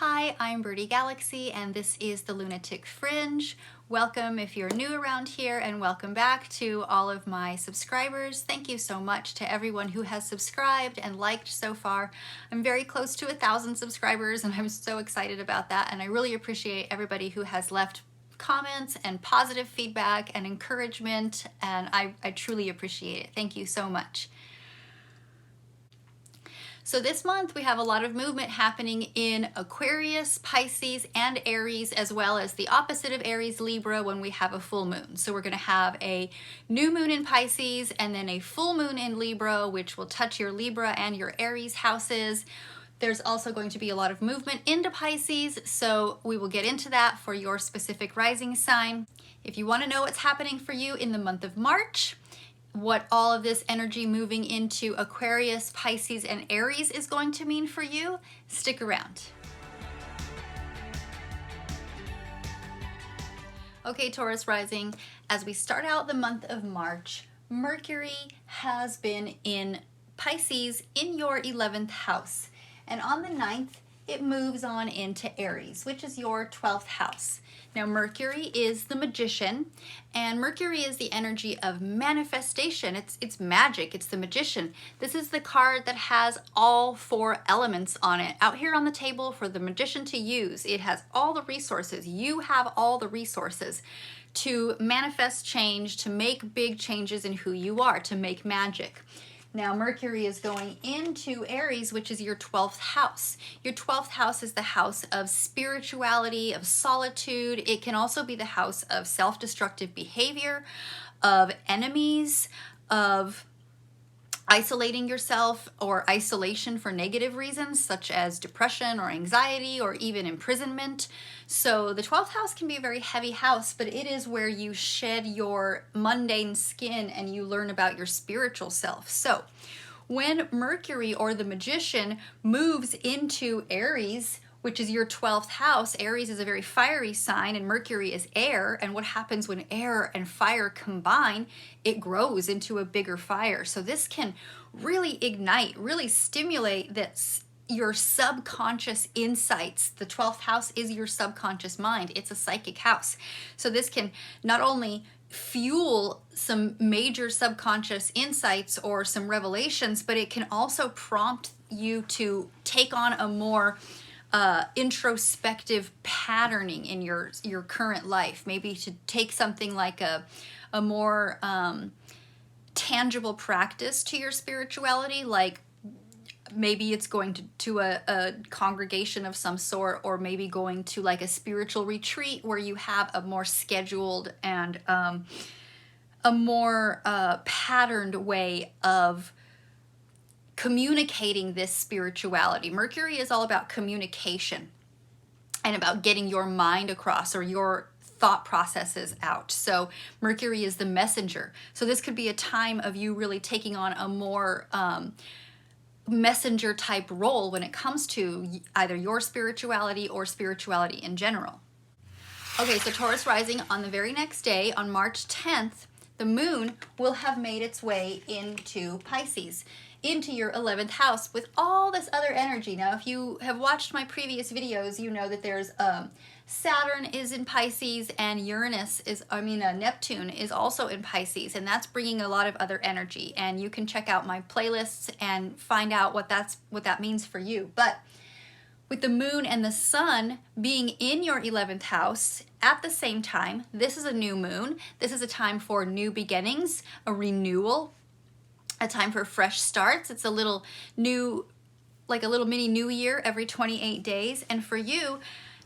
Hi, I'm Birdie Galaxy, and this is the Lunatic Fringe. Welcome if you're new around here, and welcome back to all of my subscribers. Thank you so much to everyone who has subscribed and liked so far. I'm very close to 1,000 subscribers, and I'm so excited about that, and I really appreciate everybody who has left comments and positive feedback and encouragement, and I truly appreciate it. Thank you so much. So this month we have a lot of movement happening in Aquarius, Pisces, and Aries, as well as the opposite of Aries, Libra, when we have a full moon. So we're going to have a new moon in Pisces and then a full moon in Libra, which will touch your Libra and your Aries houses. There's also going to be a lot of movement into Pisces, so we will get into that for your specific rising sign. If you want to know what's happening for you in the month of March, what all of this energy moving into Aquarius, Pisces, and Aries is going to mean for you, stick around. Okay, Taurus rising, as we start out the month of March, Mercury has been in Pisces in your 11th house. And on the 9th, it moves on into Aries, which is your 12th house. Now, Mercury is the magician, and Mercury is the energy of manifestation. It's magic. It's the magician. This is the card that has all 4 elements on it. Out here on the table for the magician to use, it has all the resources. You have all the resources to manifest change, to make big changes in who you are, to make magic. Now, Mercury is going into Aries, which is your 12th house. Your 12th house is the house of spirituality, of solitude. It can also be the house of self-destructive behavior, of enemies, of isolating yourself, or isolation for negative reasons such as depression or anxiety or even imprisonment. So the 12th house can be a very heavy house, but it is where you shed your mundane skin and you learn about your spiritual self. So when Mercury, or the magician, moves into Aries, which is your 12th house, Aries is a very fiery sign and Mercury is air, and what happens when air and fire combine, it grows into a bigger fire. So this can really ignite, really stimulate your subconscious insights. The 12th house is your subconscious mind. It's a psychic house. So this can not only fuel some major subconscious insights or some revelations, but it can also prompt you to take on a more introspective patterning in your current life. Maybe to take something like a more tangible practice to your spirituality, like maybe it's going to a congregation of some sort, or maybe going to like a spiritual retreat where you have a more scheduled and a more patterned way of communicating this spirituality. Mercury is all about communication and about getting your mind across, or your thought processes out. So Mercury is the messenger. So this could be a time of you really taking on a more messenger type role when it comes to either your spirituality or spirituality in general. Okay, so Taurus rising, on the very next day, on March 10th, the moon will have made its way into Pisces, into your 11th house with all this other energy. Now, if you have watched my previous videos, you know that there's Saturn is in Pisces, and Neptune is also in Pisces, and that's bringing a lot of other energy. And you can check out my playlists and find out what that means for you. But with the moon and the sun being in your 11th house at the same time, this is a new moon. This is a time for new beginnings, a renewal, a time for fresh starts. It's a little new, like a little mini new year every 28 days. And for you,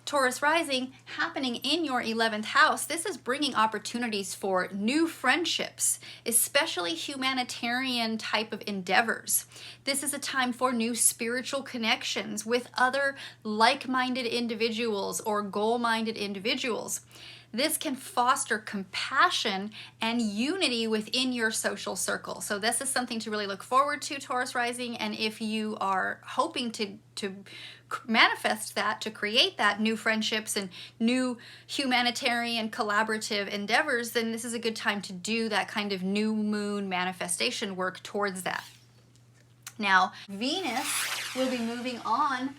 Taurus rising, happening in your 11th house, this is bringing opportunities for new friendships, especially humanitarian type of endeavors. This is a time for new spiritual connections with other like-minded individuals or goal-minded individuals. This can foster compassion and unity within your social circle. So this is something to really look forward to, Taurus rising. And if you are hoping to manifest that, to create that, new friendships and new humanitarian collaborative endeavors, then this is a good time to do that kind of new moon manifestation work towards that. Now, Venus will be moving on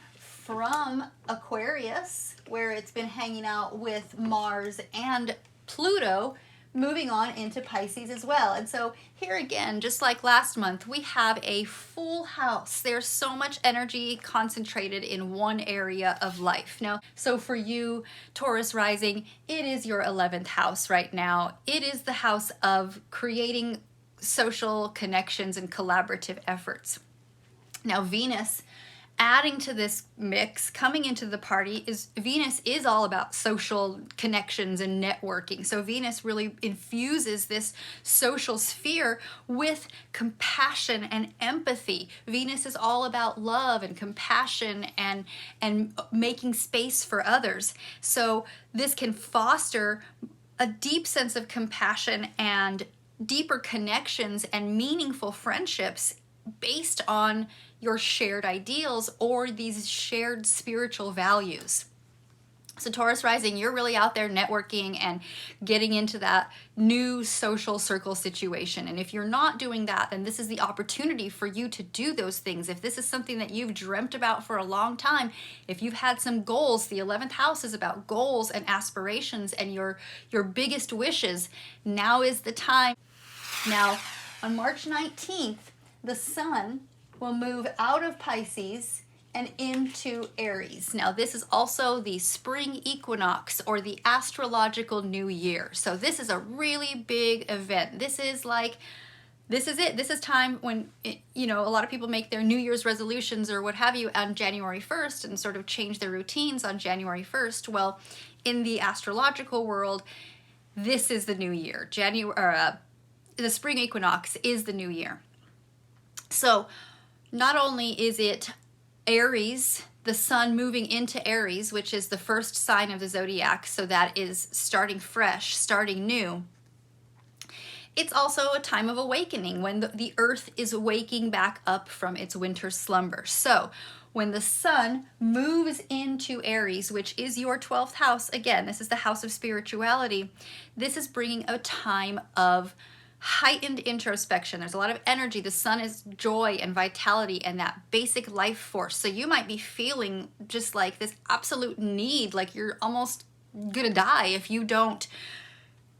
from Aquarius, where it's been hanging out with Mars and Pluto, moving on into Pisces as well. And so here again, just like last month, we have a full house. There's so much energy concentrated in one area of life. Now, so for you, Taurus rising, it is your 11th house right now. It is the house of creating social connections and collaborative efforts. Now, Venus adding to this mix, coming into the party, is Venus is all about social connections and networking. So Venus really infuses this social sphere with compassion and empathy. Venus is all about love and compassion and making space for others. So this can foster a deep sense of compassion and deeper connections and meaningful friendships based on your shared ideals or these shared spiritual values. So Taurus rising, you're really out there networking and getting into that new social circle situation. And if you're not doing that, then this is the opportunity for you to do those things. If this is something that you've dreamt about for a long time, if you've had some goals, the 11th house is about goals and aspirations and your biggest wishes. Now is the time. Now, on March 19th, the sun will move out of Pisces and into Aries. Now, this is also the spring equinox or the astrological new year. So this is a really big event. This is it. This is time when, a lot of people make their New Year's resolutions or what have you on January 1st and sort of change their routines on January 1st. Well, in the astrological world, this is the new year. The spring equinox is the new year. So not only is it Aries, the sun moving into Aries, which is the first sign of the zodiac, so that is starting fresh, starting new. It's also a time of awakening when the earth is waking back up from its winter slumber. So when the sun moves into Aries, which is your 12th house, again, this is the house of spirituality, this is bringing a time of heightened introspection. There's a lot of energy. The sun is joy and vitality and that basic life force. So you might be feeling just like this absolute need, like you're almost gonna die if you don't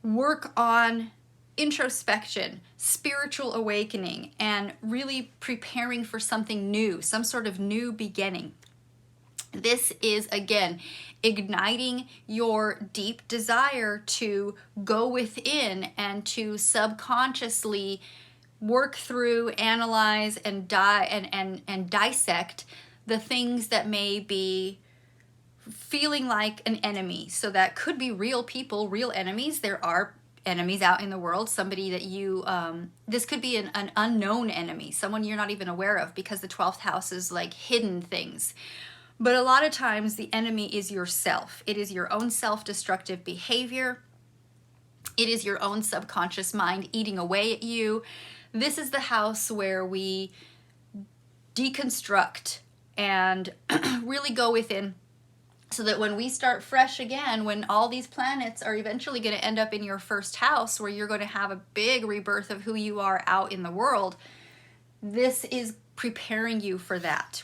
work on introspection, spiritual awakening, and really preparing for something new, some sort of new beginning. This is, again, igniting your deep desire to go within and to subconsciously work through, analyze, and dissect the things that may be feeling like an enemy. So that could be real people, real enemies. There are enemies out in the world, somebody that you, this could be an unknown enemy, someone you're not even aware of, because the 12th house is like hidden things. But a lot of times the enemy is yourself. It is your own self-destructive behavior. It is your own subconscious mind eating away at you. This is the house where we deconstruct and really go within, so that when we start fresh again, when all these planets are eventually going to end up in your first house, where you're going to have a big rebirth of who you are out in the world, this is preparing you for that.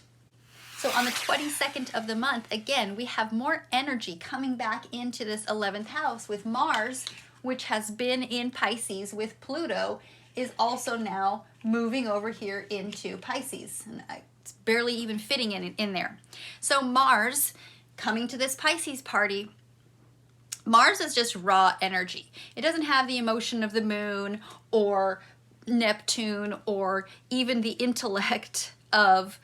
So on the 22nd of the month, again, we have more energy coming back into this 11th house with Mars, which has been in Pisces with Pluto, is also now moving over here into Pisces. And it's barely even fitting in there. So Mars coming to this Pisces party, Mars is just raw energy. It doesn't have the emotion of the moon or Neptune or even the intellect of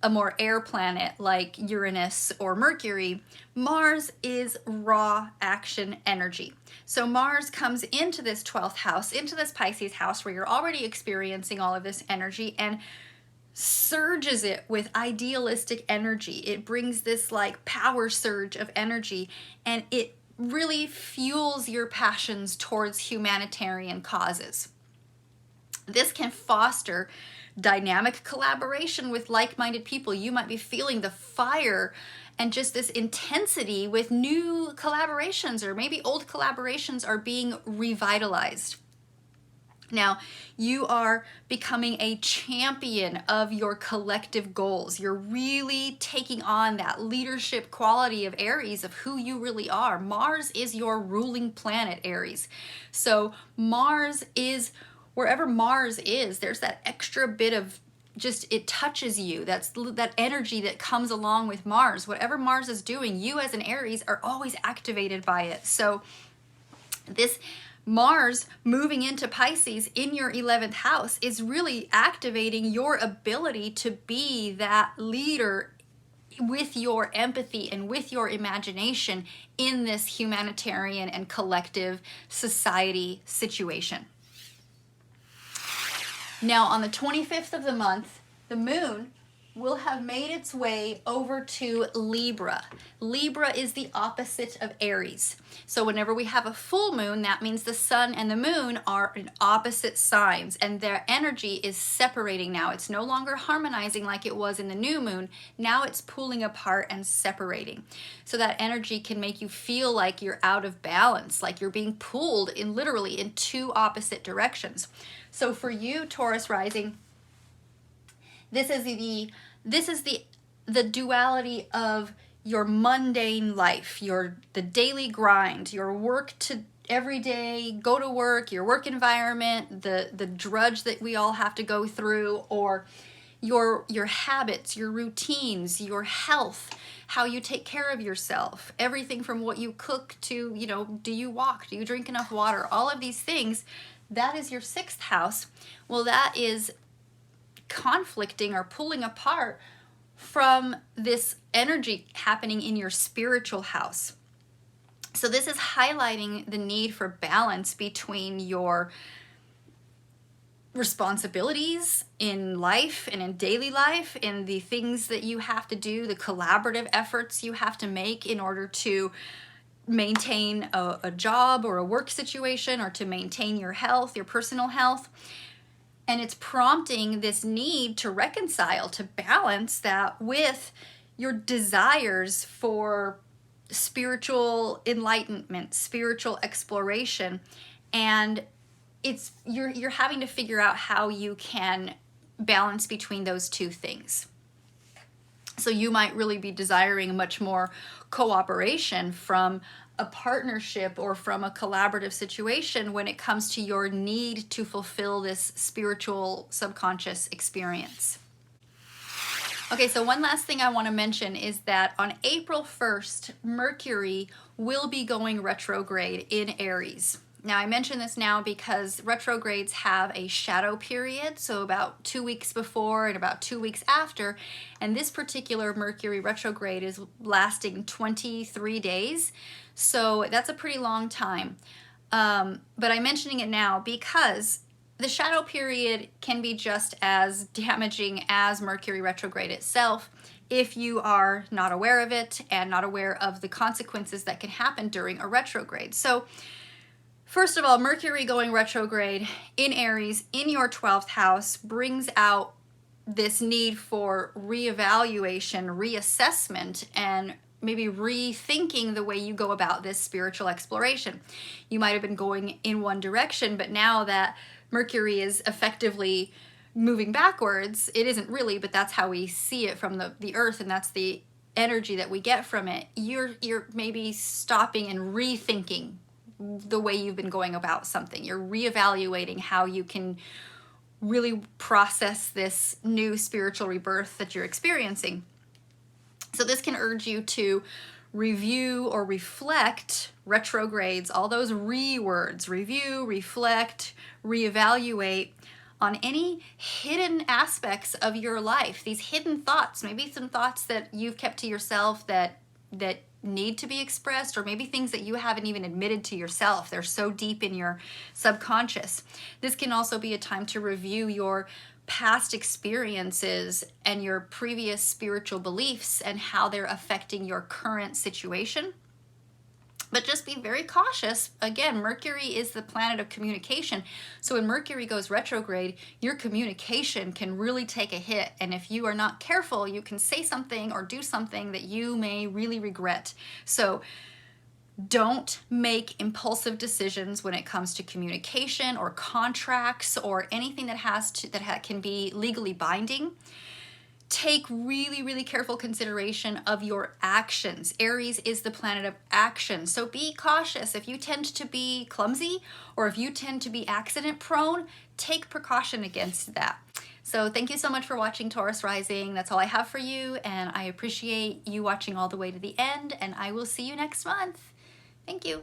a more air planet like Uranus or Mercury. Mars is raw action energy. So Mars comes into this 12th house, into this Pisces house where you're already experiencing all of this energy, and surges it with idealistic energy. It brings this like power surge of energy, and it really fuels your passions towards humanitarian causes. This can foster dynamic collaboration with like-minded people. You might be feeling the fire and just this intensity with new collaborations, or maybe old collaborations are being revitalized. Now, you are becoming a champion of your collective goals. You're really taking on that leadership quality of Aries, of who you really are. Mars is your ruling planet, Aries. So Mars is, wherever Mars is, there's that extra bit of just, it touches you. That's that energy that comes along with Mars. Whatever Mars is doing, you as an Aries are always activated by it. So this Mars moving into Pisces in your 11th house is really activating your ability to be that leader with your empathy and with your imagination in this humanitarian and collective society situation. Now, on the 25th of the month, the moon will have made its way over to Libra. Libra is the opposite of Aries. So whenever we have a full moon, that means the sun and the moon are in opposite signs, and their energy is separating now. It's no longer harmonizing like it was in the new moon. Now it's pulling apart and separating. So that energy can make you feel like you're out of balance, like you're being pulled in literally in two opposite directions. So for you, Taurus rising, this is the duality of your mundane life, the daily grind, your work to every day, go to work, your work environment, the drudge that we all have to go through, or your habits, your routines, your health, how you take care of yourself, everything from what you cook to, do you walk, do you drink enough water, all of these things, that is your 6th house. Well, that is conflicting or pulling apart from this energy happening in your spiritual house. So this is highlighting the need for balance between your responsibilities in life and in daily life, in the things that you have to do, the collaborative efforts you have to make in order to maintain a job or a work situation, or to maintain your health, your personal health. And it's prompting this need to reconcile, to balance that with your desires for spiritual enlightenment, spiritual exploration. And you're having to figure out how you can balance between those two things. So you might really be desiring much more cooperation from a partnership or from a collaborative situation when it comes to your need to fulfill this spiritual subconscious experience. Okay, so one last thing I want to mention is that on April 1st, Mercury will be going retrograde in Aries. Now, I mention this now because retrogrades have a shadow period, so about 2 weeks before and about 2 weeks after, and this particular Mercury retrograde is lasting 23 days, so that's a pretty long time. But I'm mentioning it now because the shadow period can be just as damaging as Mercury retrograde itself if you are not aware of it and not aware of the consequences that can happen during a retrograde. So first of all, Mercury going retrograde in Aries in your 12th house brings out this need for reevaluation, reassessment, and maybe rethinking the way you go about this spiritual exploration. You might have been going in one direction, but now that Mercury is effectively moving backwards, it isn't really, but that's how we see it from the earth, and that's the energy that we get from it. You're maybe stopping and rethinking the way you've been going about something. You're reevaluating how you can really process this new spiritual rebirth that you're experiencing. So this can urge you to review or reflect retrogrades, all those words, review, reflect, reevaluate on any hidden aspects of your life, these hidden thoughts, maybe some thoughts that you've kept to yourself that need to be expressed, or maybe things that you haven't even admitted to yourself. They're so deep in your subconscious. This can also be a time to review your past experiences and your previous spiritual beliefs and how they're affecting your current situation. But just be very cautious. Again, Mercury is the planet of communication. So when Mercury goes retrograde, your communication can really take a hit. And if you are not careful, you can say something or do something that you may really regret. So Don't make impulsive decisions when it comes to communication or contracts or anything that can be legally binding. Take really, really careful consideration of your actions. Aries is the planet of action, so be cautious. If you tend to be clumsy or if you tend to be accident prone, take precaution against that. So thank you so much for watching, Taurus Rising. That's all I have for you, and I appreciate you watching all the way to the end, and I will see you next month. Thank you.